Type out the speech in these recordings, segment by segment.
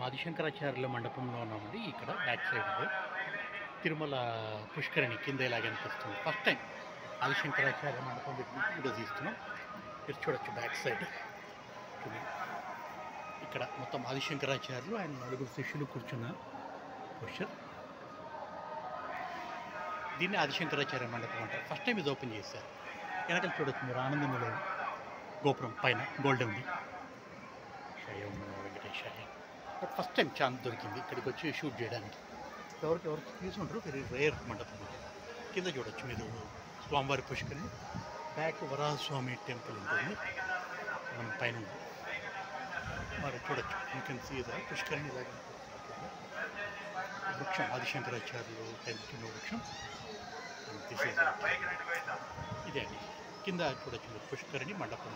ఆదిశంకరాచార్యుల మండపంలో ఉన్నామండి. ఇక్కడ బ్యాక్ సైడ్ తిరుమల పుష్కరిణి కింద ఇలాగ అనిపిస్తుంది. ఫస్ట్ టైం ఆదిశంకరాచార్య మండపం దగ్గర నుంచి వీడియో తీస్తున్నాం. మీరు చూడొచ్చు బ్యాక్ సైడ్. ఇక్కడ మొత్తం ఆదిశంకరాచార్యులు ఆయన నలుగురు శిష్యులు కూర్చున్న పోస్టర్. దీన్ని ఆదిశంకరాచార్య మండపం అంటారు. ఫస్ట్ టైం ఇది ఓపెన్ చేశారు. వెనకాల చూడొచ్చు మీరు ఆనంద నిలయం గోపురం పైన గోల్డ్ ఉంది. Venkateswara but first time chance దొరికింది ఇక్కడికి వచ్చి షూట్ చేయడానికి. ఎవరికి తీసుకుంటారు. వెరీ రేర్ మండపం. కింద చూడొచ్చు మీరు స్వామివారి పుష్కరిణి, బ్యాక్ వరాహస్వామి టెంపుల్ ఉంటుంది. మనం పైన మరి చూడొచ్చు. యూ కెన్ సీ ద పుష్కరిణి లాగా వృక్షం ఆదిశంకరాచార్యులు పెంచుకున్న వృక్షం. ఇదే అండి కింద చూడొచ్చు మీరు పుష్కరిణి మండపం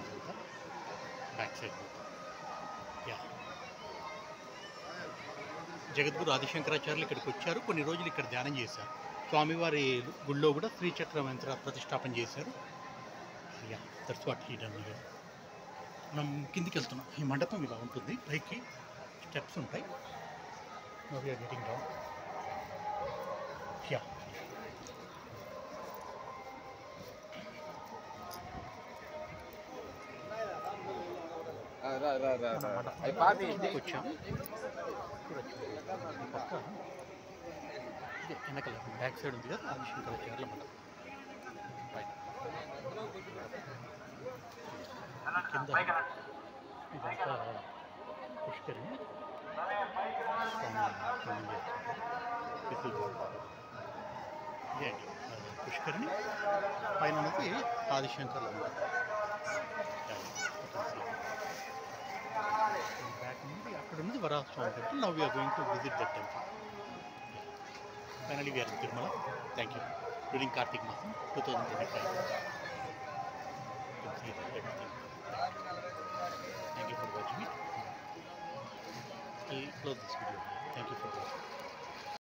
బ్యాక్ సైడ్. యా జగద్గురు ఆదిశంకరాచార్యులు ఇక్కడికి వచ్చారు. కొన్ని రోజులు ఇక్కడ ధ్యానం చేశారు. స్వామివారి గుళ్ళో కూడా శ్రీచక్ర యంత్ర ప్రతిష్టాపన చేశారు. Yeah that's what he done here. మనం కిందికి వెళ్తున్నాం. ఈ మండపం ఇలా ఉంటుంది. పైకి స్టెప్స్ ఉంటాయి. Now we are getting down. Yeah వచ్చాం. పక్క ఇదే వెనకల బ్యాక్ సైడ్ ఉంది కదా ఆదిశంకరాచార్యుల మండపం. కింద ఇదంతా పుష్కరిణి ఇదే అండి పుష్కరిణి. పైన ఉన్నది ఆదిశంకర్ల మండపం. బ్యాక్ నుండి అక్కడ ఉన్నది Varahaswami temple. Now we are going to visit that temple. Finally we are Tirumala. Thank you. During Karthika మాసం 2025. Thank you for watching it. I'll close this video. Thank you for watching.